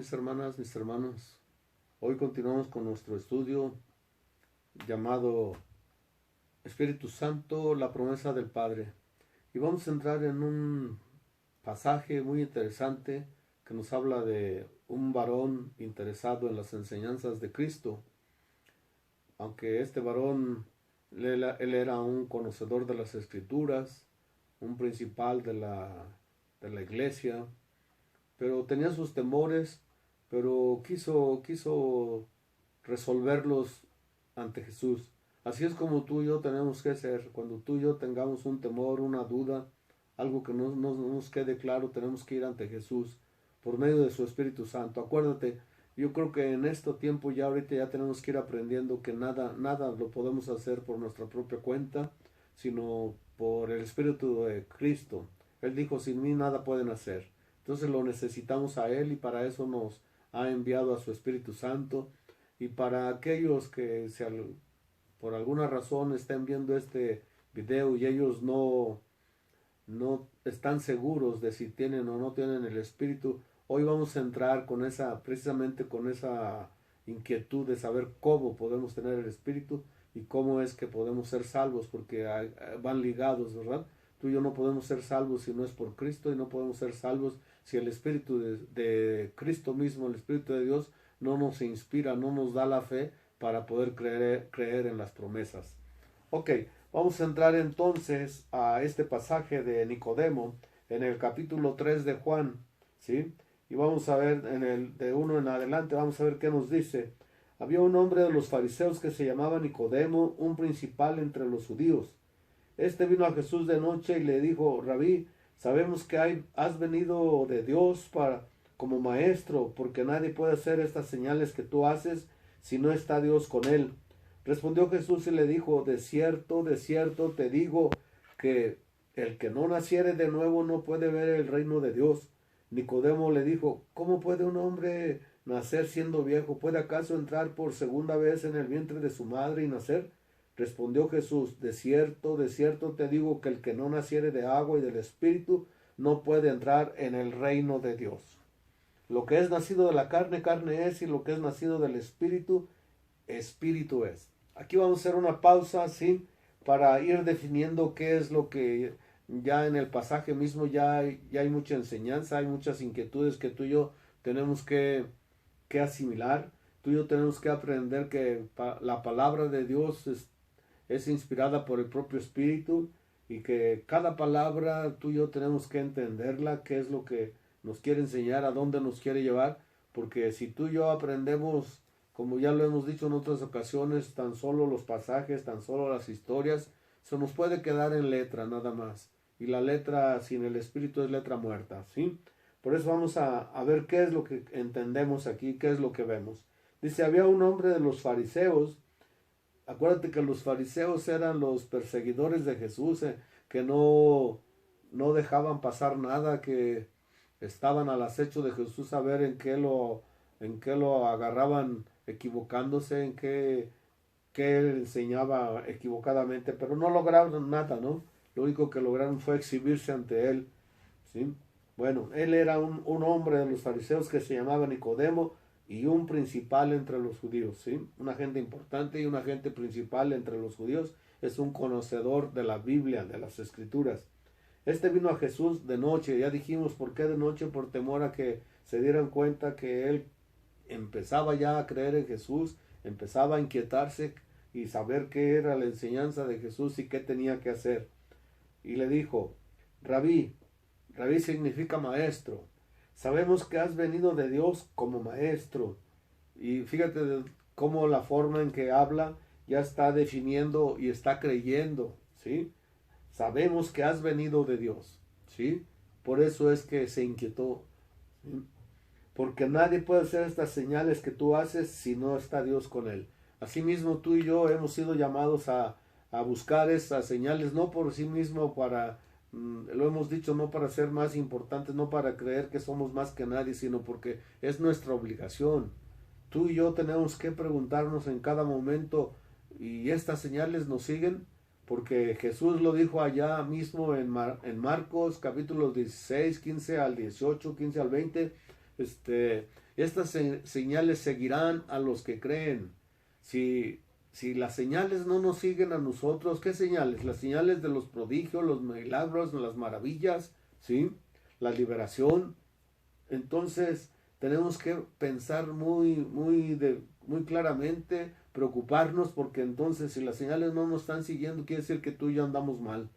mis hermanas, mis hermanos. Hoy continuamos con nuestro estudio llamado Espíritu Santo, la promesa del Padre. Y vamos a entrar en un pasaje muy interesante que nos habla de un varón interesado en las enseñanzas de Cristo. Aunque este varón, él era un conocedor de las Escrituras, un principal de la iglesia, pero tenía sus temores, pero quiso resolverlos ante Jesús. Así es como tú y yo tenemos que ser. Cuando tú y yo tengamos un temor, una duda, algo que no nos quede claro, tenemos que ir ante Jesús por medio de su Espíritu Santo. Acuérdate, yo creo que en este tiempo ya ahorita ya tenemos que ir aprendiendo que nada lo podemos hacer por nuestra propia cuenta, sino por el Espíritu de Cristo. Él dijo, sin mí nada pueden hacer. Entonces lo necesitamos a Él y para eso nos ha enviado a su Espíritu Santo. Y para aquellos que por alguna razón estén viendo este video y ellos no están seguros de si tienen o no tienen el Espíritu, hoy vamos a entrar precisamente con esa inquietud de saber cómo podemos tener el Espíritu y cómo es que podemos ser salvos, porque van ligados, ¿verdad? Tú y yo no podemos ser salvos si no es por Cristo, y no podemos ser salvos si el Espíritu de Cristo mismo, el Espíritu de Dios, no nos inspira, no nos da la fe para poder creer en las promesas. Ok, vamos a entrar entonces a este pasaje de Nicodemo en el capítulo 3 de Juan, ¿sí? Y vamos a ver de 1 en adelante, vamos a ver qué nos dice. Había un hombre de los fariseos que se llamaba Nicodemo, un principal entre los judíos. Este vino a Jesús de noche y le dijo, Rabí, sabemos que has venido de Dios como maestro, porque nadie puede hacer estas señales que tú haces si no está Dios con él. Respondió Jesús y le dijo, de cierto te digo que el que no naciere de nuevo no puede ver el reino de Dios. Nicodemo le dijo, ¿cómo puede un hombre nacer siendo viejo? ¿Puede acaso entrar por segunda vez en el vientre de su madre y nacer? Respondió Jesús, de cierto te digo que el que no naciere de agua y del Espíritu no puede entrar en el reino de Dios. Lo que es nacido de la carne, carne es, y lo que es nacido del Espíritu, Espíritu es. Aquí vamos a hacer una pausa, ¿sí? Para ir definiendo qué es lo que ya en el pasaje mismo ya hay mucha enseñanza, hay muchas inquietudes que tú y yo tenemos que asimilar. Tú y yo tenemos que aprender que la palabra de Dios es inspirada por el propio Espíritu y que cada palabra tú y yo tenemos que entenderla, qué es lo que nos quiere enseñar, a dónde nos quiere llevar, porque si tú y yo aprendemos, como ya lo hemos dicho en otras ocasiones, tan solo los pasajes, tan solo las historias, se nos puede quedar en letra nada más. Y la letra sin el Espíritu es letra muerta, ¿sí? Por eso vamos a ver qué es lo que entendemos aquí, qué es lo que vemos. Dice, había un hombre de los fariseos. Acuérdate que los fariseos eran los perseguidores de Jesús, que no dejaban pasar nada, que estaban al acecho de Jesús a ver en qué lo agarraban equivocándose, qué él enseñaba equivocadamente, pero no lograron nada, ¿no? Lo único que lograron fue exhibirse ante él, ¿sí? Bueno, él era un hombre de los fariseos que se llamaba Nicodemo, y un principal entre los judíos, ¿sí? Una gente importante y una gente principal entre los judíos, es un conocedor de la Biblia, de las Escrituras. Este vino a Jesús de noche, ya dijimos por qué de noche, por temor a que se dieran cuenta que él empezaba ya a creer en Jesús, empezaba a inquietarse y saber qué era la enseñanza de Jesús y qué tenía que hacer. Y le dijo, Rabí significa maestro. Sabemos que has venido de Dios como maestro. Y fíjate cómo la forma en que habla ya está definiendo y está creyendo, ¿sí? Sabemos que has venido de Dios, ¿sí? Por eso es que se inquietó, ¿sí? Porque nadie puede hacer estas señales que tú haces si no está Dios con él. Asimismo, tú y yo hemos sido llamados a buscar estas señales, no por sí mismo lo hemos dicho, no para ser más importantes, no para creer que somos más que nadie, sino porque es nuestra obligación. Tú y yo tenemos que preguntarnos en cada momento, ¿y estas señales nos siguen? Porque Jesús lo dijo allá mismo en Marcos capítulo 16, 15 al 18, 15 al 20. Estas señales seguirán a los que creen. Si las señales no nos siguen a nosotros, ¿qué señales? Las señales de los prodigios, los milagros, las maravillas, ¿sí? La liberación. Entonces, tenemos que pensar muy claramente, preocuparnos, porque entonces si las señales no nos están siguiendo, quiere decir que tú y yo andamos mal.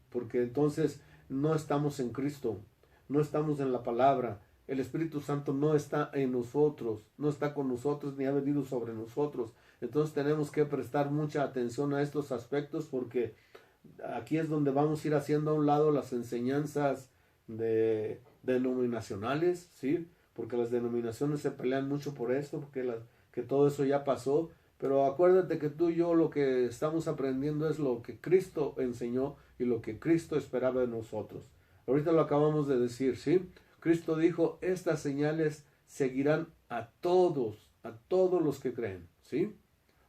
Porque entonces no estamos en Cristo, no estamos en la palabra. El Espíritu Santo no está en nosotros, no está con nosotros ni ha venido sobre nosotros. Entonces tenemos que prestar mucha atención a estos aspectos, porque aquí es donde vamos a ir haciendo a un lado las enseñanzas denominacionales, ¿sí? Porque las denominaciones se pelean mucho por esto, porque que todo eso ya pasó. Pero acuérdate que tú y yo lo que estamos aprendiendo es lo que Cristo enseñó y lo que Cristo esperaba de nosotros. Ahorita lo acabamos de decir, ¿sí? Cristo dijo, estas señales seguirán a todos los que creen, ¿sí?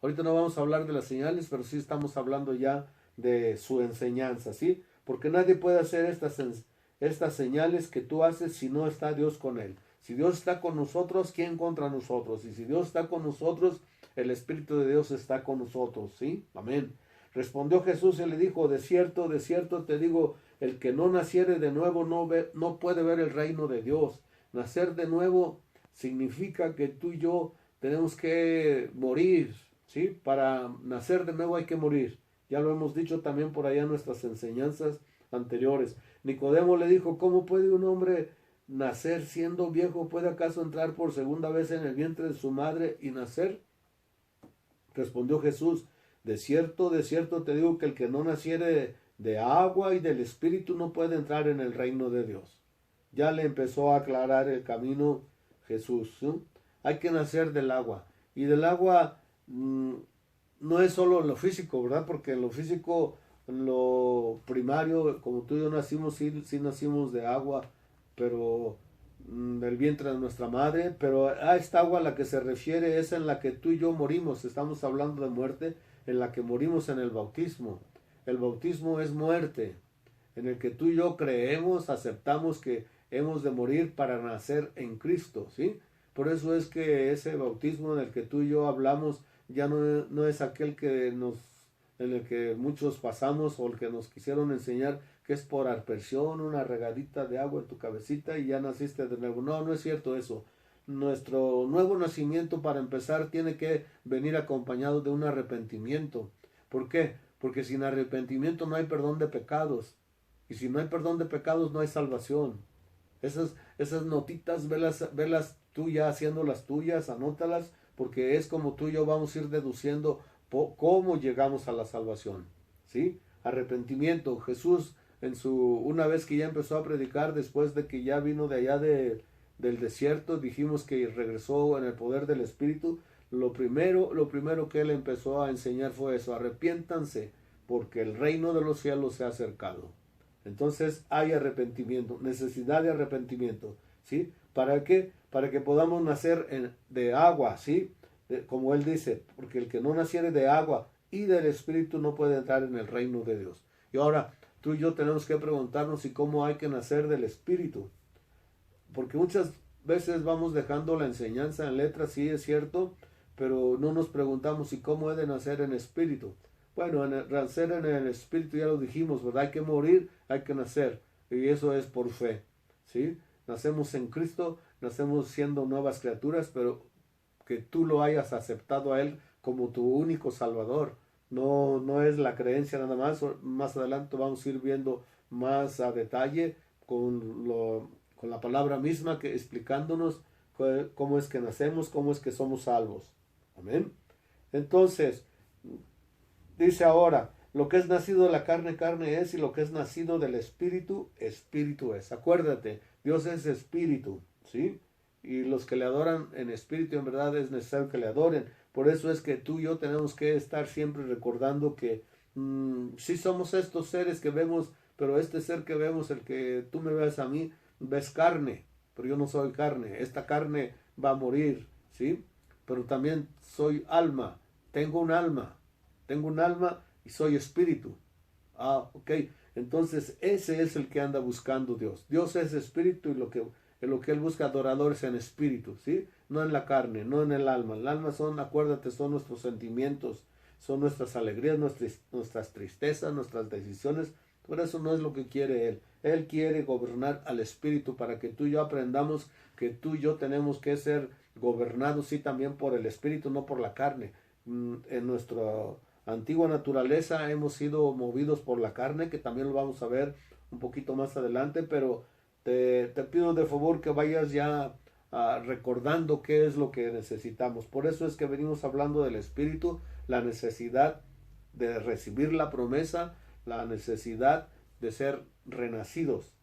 Ahorita no vamos a hablar de las señales, pero sí estamos hablando ya de su enseñanza, ¿sí? Porque nadie puede hacer estas señales que tú haces si no está Dios con él. Si Dios está con nosotros, ¿quién contra nosotros? Y si Dios está con nosotros, el Espíritu de Dios está con nosotros, ¿sí? Amén. Respondió Jesús y le dijo, de cierto te digo, el que no naciere de nuevo no puede ver el reino de Dios. Nacer de nuevo significa que tú y yo tenemos que morir, ¿sí? Para nacer de nuevo hay que morir. Ya lo hemos dicho también por allá en nuestras enseñanzas anteriores. Nicodemo le dijo, ¿cómo puede un hombre nacer siendo viejo? ¿Puede acaso entrar por segunda vez en el vientre de su madre y nacer? Respondió Jesús, de cierto te digo que el que no naciere de agua y del Espíritu no puede entrar en el reino de Dios. Ya le empezó a aclarar el camino Jesús, ¿sí? Hay que nacer del agua. Y del agua no es solo en lo físico, ¿verdad? Porque en lo físico, en lo primario, como tú y yo nacimos, sí nacimos de agua, pero del vientre de nuestra madre, pero a esta agua a la que se refiere es en la que tú y yo morimos. Estamos hablando de muerte, en la que morimos en el bautismo. El bautismo es muerte, en el que tú y yo creemos, aceptamos que hemos de morir para nacer en Cristo, ¿sí? Por eso es que ese bautismo en el que tú y yo hablamos ya no es aquel en el que muchos pasamos, o el que nos quisieron enseñar que es por aspersión, una regadita de agua en tu cabecita y ya naciste de nuevo. No es cierto eso. Nuestro nuevo nacimiento, para empezar, tiene que venir acompañado de un arrepentimiento. ¿Por qué? Porque sin arrepentimiento no hay perdón de pecados. Y si no hay perdón de pecados, no hay salvación. Esas notitas, velas tú ya haciendo las tuyas, anótalas, porque es como tú y yo vamos a ir deduciendo cómo llegamos a la salvación. ¿Sí? Arrepentimiento. Jesús, una vez que ya empezó a predicar, después de que ya vino de allá del desierto, dijimos que regresó en el poder del Espíritu. Lo primero que él empezó a enseñar fue eso: arrepiéntanse, porque el reino de los cielos se ha acercado. Entonces hay arrepentimiento, necesidad de arrepentimiento, ¿sí? ¿Para qué? Para que podamos nacer de agua, ¿sí? Como él dice, porque el que no naciere de agua y del Espíritu no puede entrar en el reino de Dios. Y ahora tú y yo tenemos que preguntarnos si cómo hay que nacer del Espíritu, porque muchas veces vamos dejando la enseñanza en letras, sí es cierto, pero no nos preguntamos si cómo he de nacer en Espíritu. Bueno, nacer en el Espíritu ya lo dijimos, ¿verdad? Hay que morir, hay que nacer, y eso es por fe, ¿sí? Nacemos en Cristo, nacemos siendo nuevas criaturas, pero que tú lo hayas aceptado a Él como tu único Salvador. No es la creencia nada más. Más adelante vamos a ir viendo más a detalle con la palabra misma, explicándonos cómo es que nacemos, cómo es que somos salvos. Amén. Entonces, dice ahora, lo que es nacido de la carne, carne es, y lo que es nacido del Espíritu, Espíritu es. Acuérdate, Dios es Espíritu, ¿sí? Y los que le adoran en espíritu y en verdad es necesario que le adoren. Por eso es que tú y yo tenemos que estar siempre recordando que sí somos estos seres que vemos, pero este ser que vemos, el que tú me ves a mí, ves carne, pero yo no soy carne. Esta carne va a morir, ¿sí? Pero también soy alma, tengo un alma y soy espíritu. Ok, entonces ese es el que anda buscando Dios. Dios es espíritu, y en lo que Él busca adoradores en espíritu, ¿sí? No en la carne, no en el alma. El alma son, acuérdate, son nuestros sentimientos, son nuestras alegrías, nuestras tristezas, nuestras decisiones. Por eso no es lo que quiere Él. Él quiere gobernar al espíritu para que tú y yo aprendamos que tú y yo tenemos que ser gobernados, sí, también por el espíritu, no por la carne. En nuestra antigua naturaleza hemos sido movidos por la carne, que también lo vamos a ver un poquito más adelante, pero te pido de favor que vayas ya recordando qué es lo que necesitamos. Por eso es que venimos hablando del espíritu, la necesidad de recibir la promesa, la necesidad de ser renacidos.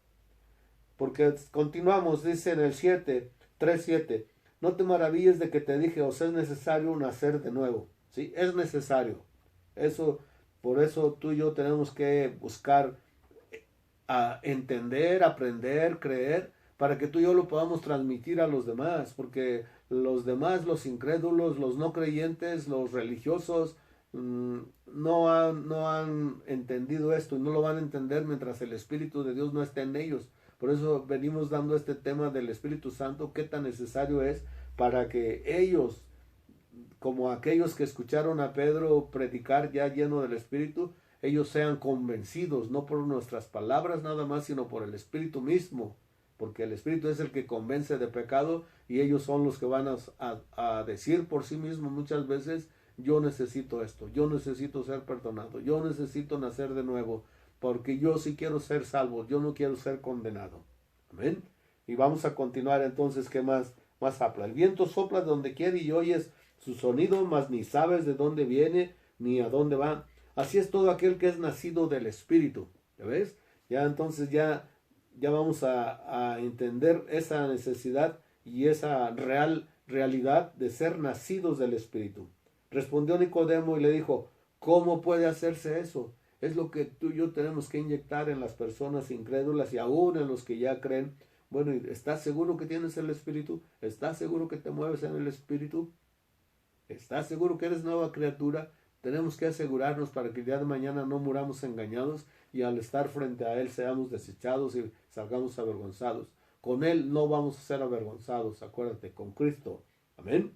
Porque continuamos, dice en el 3:7, no te maravilles de que te dije, os es necesario nacer de nuevo. ¿Sí? Es necesario. Por eso tú y yo tenemos que buscar entender, aprender, creer, para que tú y yo lo podamos transmitir a los demás, porque los demás, los incrédulos, los no creyentes, los religiosos, no han entendido esto y no lo van a entender mientras el Espíritu de Dios no esté en ellos. Por eso venimos dando este tema del Espíritu Santo, qué tan necesario es para que ellos, como aquellos que escucharon a Pedro predicar ya lleno del Espíritu, ellos sean convencidos, no por nuestras palabras nada más, sino por el Espíritu mismo, porque el Espíritu es el que convence de pecado y ellos son los que van a decir por sí mismos muchas veces, yo necesito esto, yo necesito ser perdonado, yo necesito nacer de nuevo, porque yo sí quiero ser salvo, yo no quiero ser condenado. Amén. Y vamos a continuar entonces, ¿qué más habla? El viento sopla de donde quiere y oyes su sonido, mas ni sabes de dónde viene ni a dónde va. Así es todo aquel que es nacido del Espíritu. ¿Ya ves? Ya entonces ya vamos a entender esa necesidad y esa realidad de ser nacidos del Espíritu. Respondió Nicodemo y le dijo, ¿cómo puede hacerse eso? Es lo que tú y yo tenemos que inyectar en las personas incrédulas y aún en los que ya creen. Bueno, ¿estás seguro que tienes el Espíritu? ¿Estás seguro que te mueves en el Espíritu? ¿Estás seguro que eres nueva criatura? Tenemos que asegurarnos para que el día de mañana no muramos engañados y al estar frente a Él seamos desechados y salgamos avergonzados. Con Él no vamos a ser avergonzados, acuérdate, con Cristo. Amén.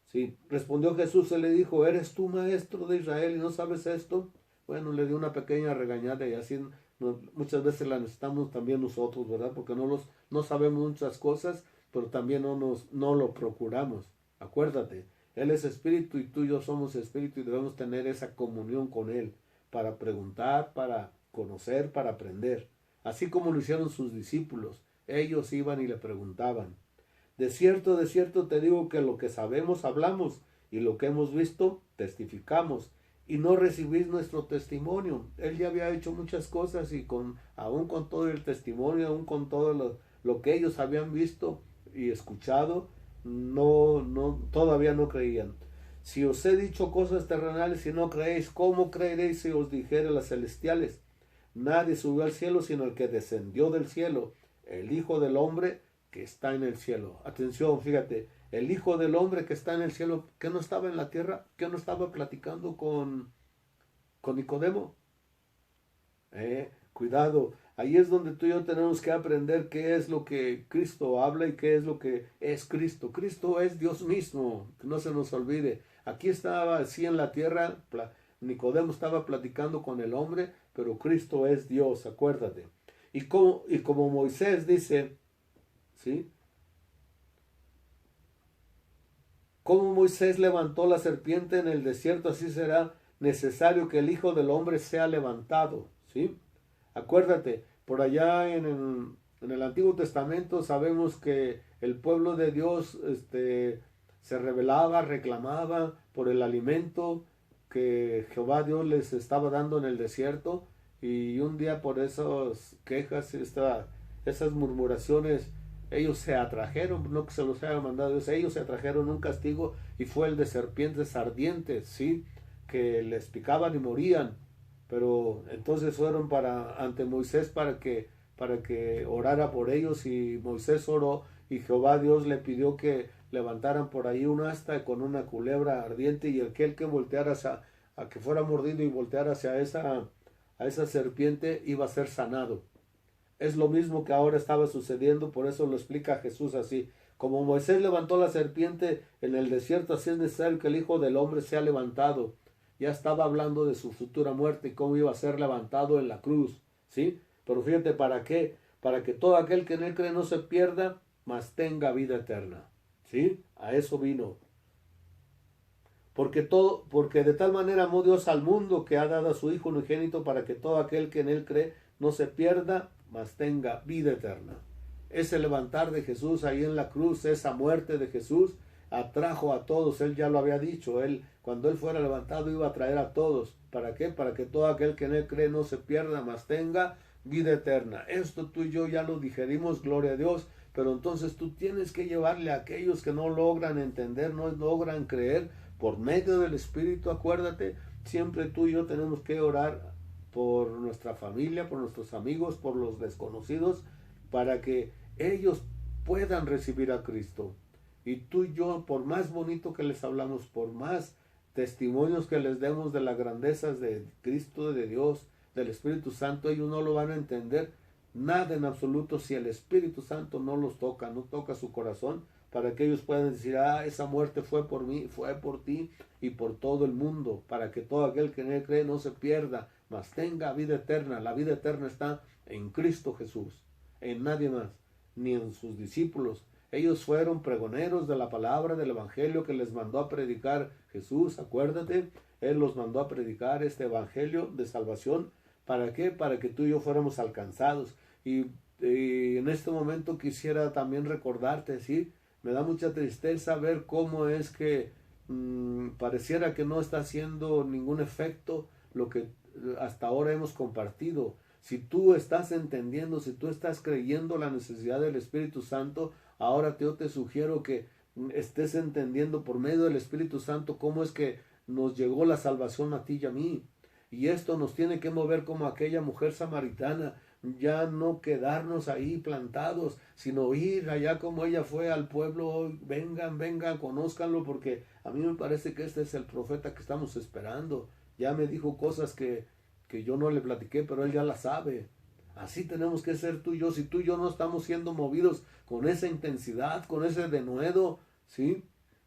Sí, respondió Jesús y le dijo, ¿eres tú maestro de Israel y no sabes esto? Bueno, le dio una pequeña regañada y así muchas veces la necesitamos también nosotros, ¿verdad? Porque no sabemos muchas cosas, pero también no lo procuramos. Acuérdate, Él es espíritu y tú y yo somos espíritu y debemos tener esa comunión con Él para preguntar, para conocer, para aprender. Así como lo hicieron sus discípulos, ellos iban y le preguntaban. De cierto te digo que lo que sabemos hablamos y lo que hemos visto testificamos y no recibís nuestro testimonio. Él ya había hecho muchas cosas y aún con todo el testimonio, aún con todo lo que ellos habían visto y escuchado, todavía no creían. Si os he dicho cosas terrenales y no creéis, ¿cómo creeréis si os dijere las celestiales? Nadie subió al cielo sino el que descendió del cielo, el Hijo del Hombre que está en el cielo. Atención, fíjate, el Hijo del Hombre que está en el cielo, que no estaba en la tierra, que no estaba platicando con Nicodemo. Cuidado, ahí es donde tú y yo tenemos que aprender qué es lo que Cristo habla y qué es lo que es Cristo. Cristo es Dios mismo, que no se nos olvide. Aquí estaba así en la tierra, Nicodemo estaba platicando con el hombre, pero Cristo es Dios, acuérdate. Y como Moisés dice, ¿sí? Como Moisés levantó la serpiente en el desierto, así será necesario que el Hijo del Hombre sea levantado, ¿sí? Acuérdate, por allá en el Antiguo Testamento sabemos que el pueblo de Dios se rebelaba, reclamaba por el alimento que Jehová Dios les estaba dando en el desierto y un día por esas quejas, esas murmuraciones, ellos se atrajeron, no que se los haya mandado Dios, ellos se atrajeron un castigo y fue el de serpientes ardientes, ¿sí? Que les picaban y morían. Pero entonces fueron ante Moisés para que orara por ellos y Moisés oró y Jehová Dios le pidió que levantaran por ahí un asta con una culebra ardiente y aquel que volteara a que fuera mordido y volteara hacia esa serpiente iba a ser sanado. Es lo mismo que ahora estaba sucediendo, por eso lo explica Jesús así. Como Moisés levantó la serpiente en el desierto, así es necesario que el Hijo del Hombre sea levantado. Ya estaba hablando de su futura muerte y cómo iba a ser levantado en la cruz, ¿sí? Pero fíjate, ¿para qué? Para que todo aquel que en él cree no se pierda, mas tenga vida eterna, ¿sí? A eso vino. Porque de tal manera amó Dios al mundo que ha dado a su Hijo unigénito para que todo aquel que en él cree no se pierda, mas tenga vida eterna. Ese levantar de Jesús ahí en la cruz, esa muerte de Jesús, atrajo a todos. Él ya lo había dicho. Cuando él fuera levantado, iba a traer a todos. ¿Para qué? Para que todo aquel que en él cree no se pierda, mas tenga vida eterna. Esto tú y yo ya lo digerimos, gloria a Dios. Pero entonces tú tienes que llevarle a aquellos que no logran entender, no logran creer, por medio del Espíritu. Acuérdate, siempre tú y yo tenemos que orar por nuestra familia, por nuestros amigos, por los desconocidos, para que ellos puedan recibir a Cristo. Y tú y yo, por más bonito que les hablamos, por más testimonios que les demos de las grandezas de Cristo, de Dios, del Espíritu Santo, ellos no lo van a entender nada en absoluto si el Espíritu Santo no los toca, no toca su corazón, para que ellos puedan decir, esa muerte fue por mí, fue por ti y por todo el mundo, para que todo aquel que en él cree no se pierda, mas tenga vida eterna. La vida eterna está en Cristo Jesús, en nadie más, ni en sus discípulos. Ellos fueron pregoneros de la palabra del Evangelio que les mandó a predicar Jesús. Acuérdate, Él los mandó a predicar este Evangelio de salvación. ¿Para qué? Para que tú y yo fuéramos alcanzados. Y en este momento quisiera también recordarte, ¿sí? Me da mucha tristeza ver cómo es que pareciera que no está haciendo ningún efecto lo que hasta ahora hemos compartido. Si tú estás entendiendo, si tú estás creyendo la necesidad del Espíritu Santo, ahora yo te sugiero que estés entendiendo por medio del Espíritu Santo cómo es que nos llegó la salvación a ti y a mí. Y esto nos tiene que mover como aquella mujer samaritana, ya no quedarnos ahí plantados, sino ir allá como ella fue al pueblo. Vengan, vengan, conózcanlo, porque a mí me parece que este es el profeta que estamos esperando. Ya me dijo cosas que yo no le platiqué, pero él ya las sabe. Así tenemos que ser tú y yo. Si tú y yo no estamos siendo movidos con esa intensidad, con ese denuedo, ¿sí?,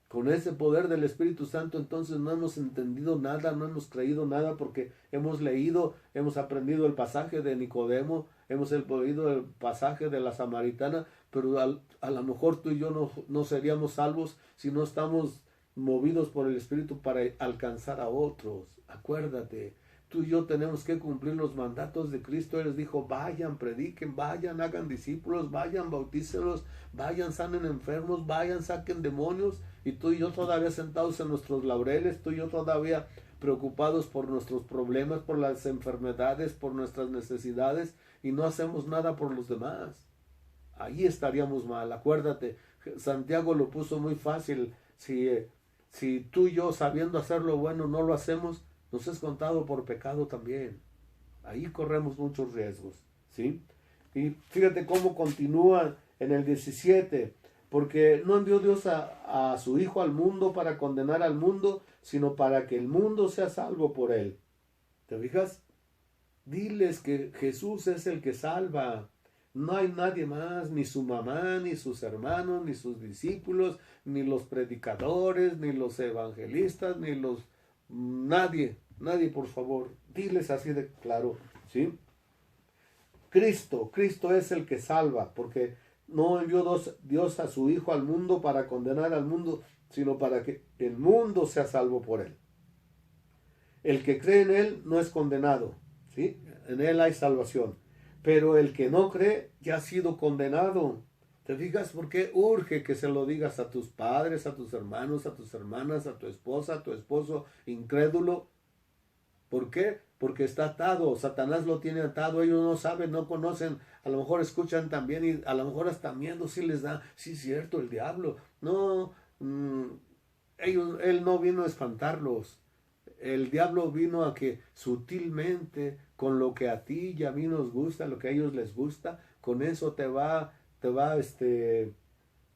con ese poder del Espíritu Santo, entonces no hemos entendido nada, no hemos creído nada, porque hemos leído, hemos aprendido el pasaje de Nicodemo, hemos leído el pasaje de la samaritana, pero a lo mejor tú y yo no seríamos salvos si no estamos movidos por el Espíritu para alcanzar a otros. Acuérdate, tú y yo tenemos que cumplir los mandatos de Cristo. Él les dijo, vayan, prediquen, vayan, hagan discípulos, vayan, bautícelos, vayan, sanen enfermos, vayan, saquen demonios. Y tú y yo todavía sentados en nuestros laureles, tú y yo todavía preocupados por nuestros problemas, por las enfermedades, por nuestras necesidades, y no hacemos nada por los demás. Ahí estaríamos mal. Acuérdate, Santiago lo puso muy fácil. Si tú y yo, sabiendo hacer lo bueno, no lo hacemos, nos es contado por pecado también. Ahí corremos muchos riesgos, ¿sí? Y fíjate cómo continúa en el 17. Porque no envió Dios a su Hijo al mundo para condenar al mundo, sino para que el mundo sea salvo por él. ¿Te fijas? Diles que Jesús es el que salva. No hay nadie más, ni su mamá, ni sus hermanos, ni sus discípulos, ni los predicadores, ni los evangelistas, ni los... Nadie, por favor. Diles así de claro, ¿sí? Cristo es el que salva, porque no envió Dios a su Hijo al mundo para condenar al mundo, sino para que el mundo sea salvo por él. El que cree en él no es condenado, ¿sí? En él hay salvación. Pero el que no cree ya ha sido condenado. ¿Te fijas por qué urge que se lo digas a tus padres, a tus hermanos, a tus hermanas, a tu esposa, a tu esposo incrédulo? ¿Por qué? Porque está atado, Satanás lo tiene atado, ellos no saben, no conocen, a lo mejor escuchan también y a lo mejor hasta miedo sí les da, sí es cierto, el diablo. No, él no vino a espantarlos, el diablo vino a que sutilmente, con lo que a ti y a mí nos gusta, lo que a ellos les gusta, con eso te va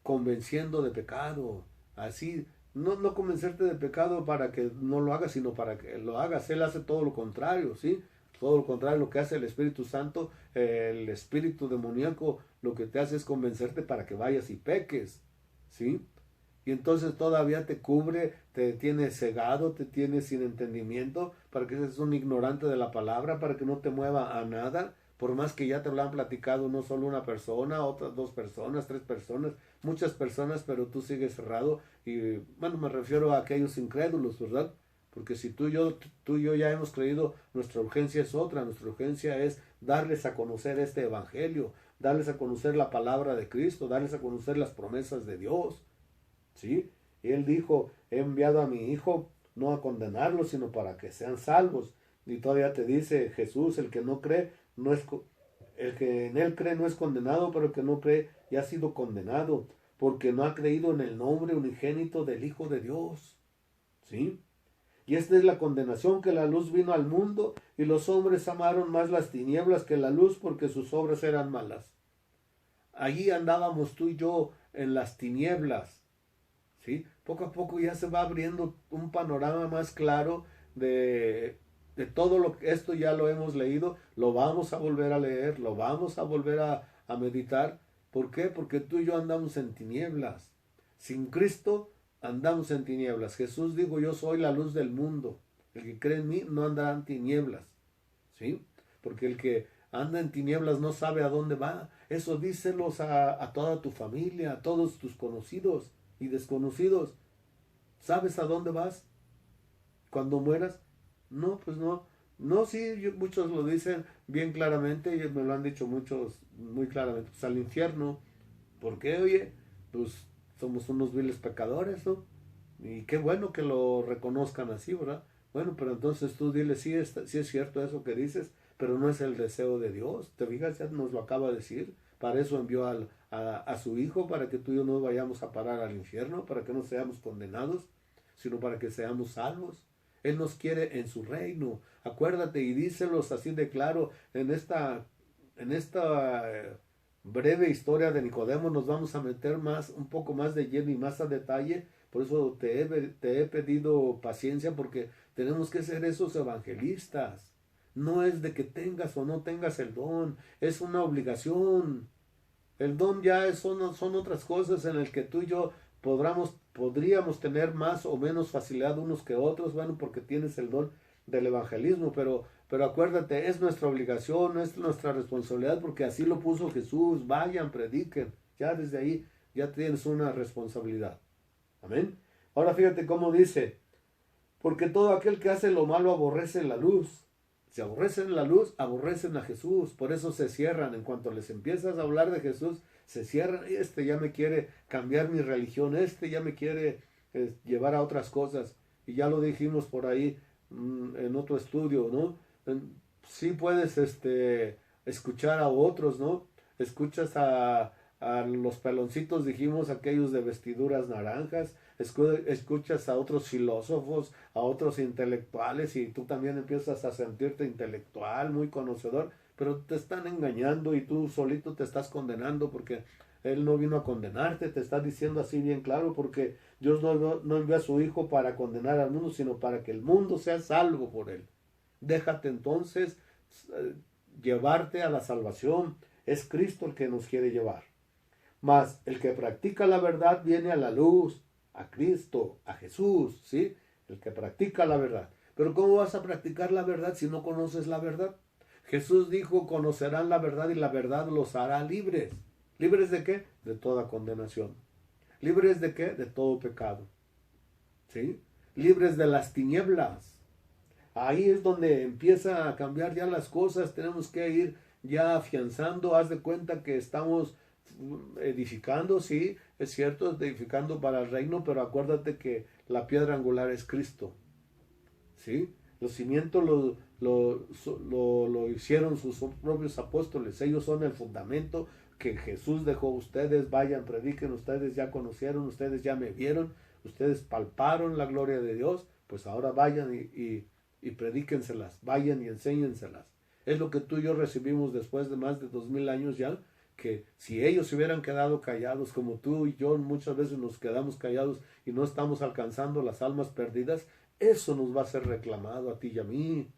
convenciendo de pecado, así. No convencerte de pecado para que no lo hagas, sino para que lo hagas. Él hace todo lo contrario, ¿sí? Todo lo contrario, lo que hace el Espíritu Santo, el espíritu demoníaco, lo que te hace es convencerte para que vayas y peques, ¿sí? Y entonces todavía te cubre, te tiene cegado, te tiene sin entendimiento, para que seas un ignorante de la palabra, para que no te mueva a nada, por más que ya te lo han platicado no solo una persona, otras 2 personas, 3 personas, muchas personas, pero tú sigues cerrado. Y bueno, me refiero a aquellos incrédulos, ¿verdad? Porque si tú y yo ya hemos creído, nuestra urgencia es otra, nuestra urgencia es darles a conocer este evangelio, darles a conocer la palabra de Cristo, darles a conocer las promesas de Dios. ¿Sí? Y él dijo, he enviado a mi hijo no a condenarlos, sino para que sean salvos. Y todavía te dice Jesús, el que no cree, el que en él cree no es condenado, pero el que no cree ya ha sido condenado, porque no ha creído en el nombre unigénito del Hijo de Dios. ¿Sí? Y esta es la condenación, que la luz vino al mundo, y los hombres amaron más las tinieblas que la luz, porque sus obras eran malas. Allí andábamos tú y yo en las tinieblas, ¿sí? Poco a poco ya se va abriendo un panorama más claro de todo lo que esto ya lo hemos leído, lo vamos a volver a leer, lo vamos a volver a meditar. ¿Por qué? Porque tú y yo andamos en tinieblas. Sin Cristo andamos en tinieblas. Jesús dijo, yo soy la luz del mundo. El que cree en mí no andará en tinieblas, ¿sí? Porque el que anda en tinieblas no sabe a dónde va. Eso díselos a toda tu familia, a todos tus conocidos y desconocidos. ¿Sabes a dónde vas cuando mueras? No, pues no. No, sí, muchos lo dicen bien claramente, y me lo han dicho muchos muy claramente, pues al infierno. ¿Por qué? Oye, pues somos unos viles pecadores, ¿no? Y qué bueno que lo reconozcan así, ¿verdad? Bueno, pero entonces tú dile, sí, sí es cierto eso que dices, pero no es el deseo de Dios. ¿Te fijas? Ya nos lo acaba de decir. Para eso envió a su Hijo, para que tú y yo no vayamos a parar al infierno, para que no seamos condenados, sino para que seamos salvos. Él nos quiere en su reino. Acuérdate y díselos así de claro. En esta breve historia de Nicodemo nos vamos a meter un poco más de lleno y más a detalle. Por eso te he pedido paciencia, porque tenemos que ser esos evangelistas. No es de que tengas o no tengas el don, es una obligación. El don ya son otras cosas en el que tú y yo podríamos tener más o menos facilidad unos que otros, bueno, porque tienes el don del evangelismo, pero acuérdate, es nuestra obligación, es nuestra responsabilidad, porque así lo puso Jesús. Vayan, prediquen. Ya desde ahí ya tienes una responsabilidad. Amén. Ahora fíjate cómo dice, porque todo aquel que hace lo malo aborrece la luz. Si aborrecen la luz, aborrecen a Jesús. Por eso se cierran. En cuanto les empiezas a hablar de Jesús, se cierran. Este ya me quiere cambiar mi religión. Este ya me quiere llevar a otras cosas. Y ya lo dijimos por ahí en otro estudio, ¿no? Sí puedes escuchar a otros, ¿no? Escuchas a los peloncitos, dijimos, aquellos de vestiduras naranjas. Escuchas a otros filósofos, a otros intelectuales, y tú también empiezas a sentirte intelectual, muy conocedor, pero te están engañando y tú solito te estás condenando, porque Él no vino a condenarte. Te está diciendo así bien claro, porque Dios no envió a su Hijo para condenar al mundo, sino para que el mundo sea salvo por Él. Déjate entonces eh, llevarte a la salvación. Es Cristo el que nos quiere llevar. Mas el que practica la verdad viene a la luz, a Cristo, a Jesús, ¿sí? El que practica la verdad. Pero ¿cómo vas a practicar la verdad si no conoces la verdad? Jesús dijo, conocerán la verdad y la verdad los hará libres. ¿Libres de qué? De toda condenación. ¿Libres de qué? De todo pecado. ¿Sí? Libres de las tinieblas. Ahí es donde empieza a cambiar ya las cosas. Tenemos que ir ya afianzando. Haz de cuenta que estamos edificando, sí, es cierto, edificando para el reino, pero acuérdate que la piedra angular es Cristo, ¿sí? Los cimientos lo hicieron sus propios apóstoles. Ellos son el fundamento que Jesús dejó. Ustedes vayan, prediquen, ustedes ya conocieron, ustedes ya me vieron, ustedes palparon la gloria de Dios, pues ahora vayan y predíquenselas, vayan y enséñenselas. Es lo que tú y yo recibimos después de más de 2000 años ya, que si ellos se hubieran quedado callados, como tú y yo muchas veces nos quedamos callados y no estamos alcanzando las almas perdidas, eso nos va a ser reclamado a ti y a mí.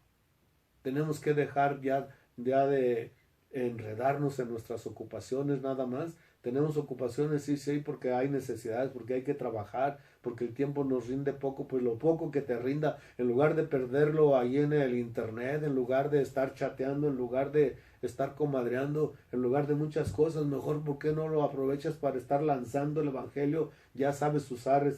Tenemos que dejar ya de enredarnos en nuestras ocupaciones nada más. Tenemos ocupaciones, sí, sí, porque hay necesidades, porque hay que trabajar, porque el tiempo nos rinde poco, pues lo poco que te rinda, en lugar de perderlo ahí en el internet, en lugar de estar chateando, en lugar de estar comadreando, en lugar de muchas cosas, mejor ¿por qué no lo aprovechas para estar lanzando el evangelio? Ya sabes usar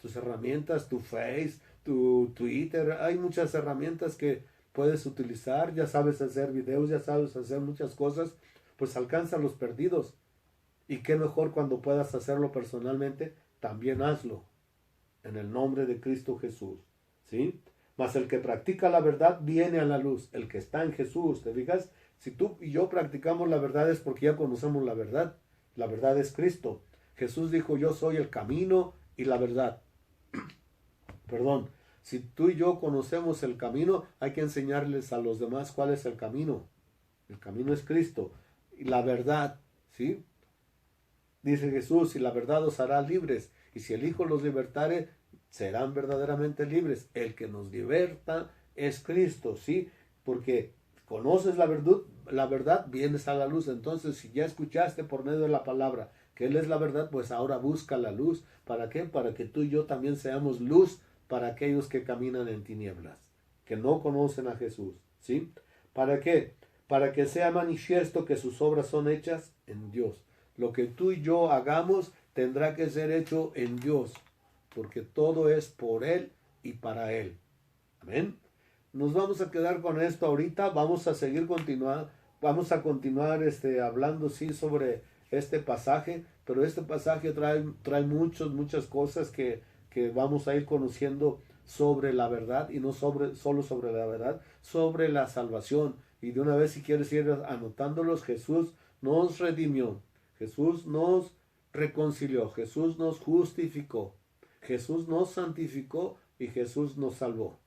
tus herramientas, tu Face, tu Twitter, hay muchas herramientas que puedes utilizar, ya sabes hacer videos, ya sabes hacer muchas cosas, pues alcanza a los perdidos. Y qué mejor cuando puedas hacerlo personalmente, también hazlo en el nombre de Cristo Jesús, ¿sí? Mas el que practica la verdad viene a la luz, el que está en Jesús, ¿te fijas? Si tú y yo practicamos la verdad es porque ya conocemos la verdad es Cristo. Jesús dijo, yo soy el camino y la verdad. Perdón, si tú y yo conocemos el camino, hay que enseñarles a los demás cuál es el camino. El camino es Cristo. Y la verdad, ¿sí? Dice Jesús, y la verdad os hará libres, y si el Hijo los libertare, serán verdaderamente libres. El que nos liberta es Cristo, ¿sí? Porque conoces la verdad, vienes a la luz. Entonces, si ya escuchaste por medio de la palabra que Él es la verdad, pues ahora busca la luz. ¿Para qué? Para que tú y yo también seamos luz para aquellos que caminan en tinieblas, que no conocen a Jesús, ¿sí? ¿Para qué? Para que sea manifiesto que sus obras son hechas en Dios. Lo que tú y yo hagamos tendrá que ser hecho en Dios, porque todo es por Él y para Él. Amén. Nos vamos a quedar con esto ahorita, vamos a seguir vamos a continuar hablando sí sobre este pasaje, pero este pasaje trae muchas cosas que vamos a ir conociendo sobre la verdad y no solo sobre la verdad, sobre la salvación. Y de una vez si quieres ir anotándolos, Jesús nos redimió, Jesús nos reconcilió, Jesús nos justificó, Jesús nos santificó y Jesús nos salvó.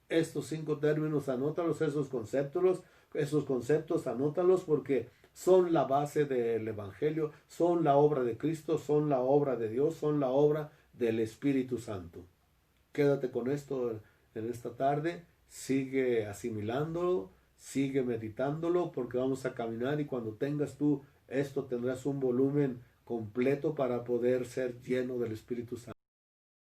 Estos 5 términos, anótalos, esos conceptos, anótalos porque son la base del Evangelio, son la obra de Cristo, son la obra de Dios, son la obra del Espíritu Santo. Quédate con esto en esta tarde, sigue asimilándolo, sigue meditándolo, porque vamos a caminar y cuando tengas tú esto tendrás un volumen completo para poder ser lleno del Espíritu Santo.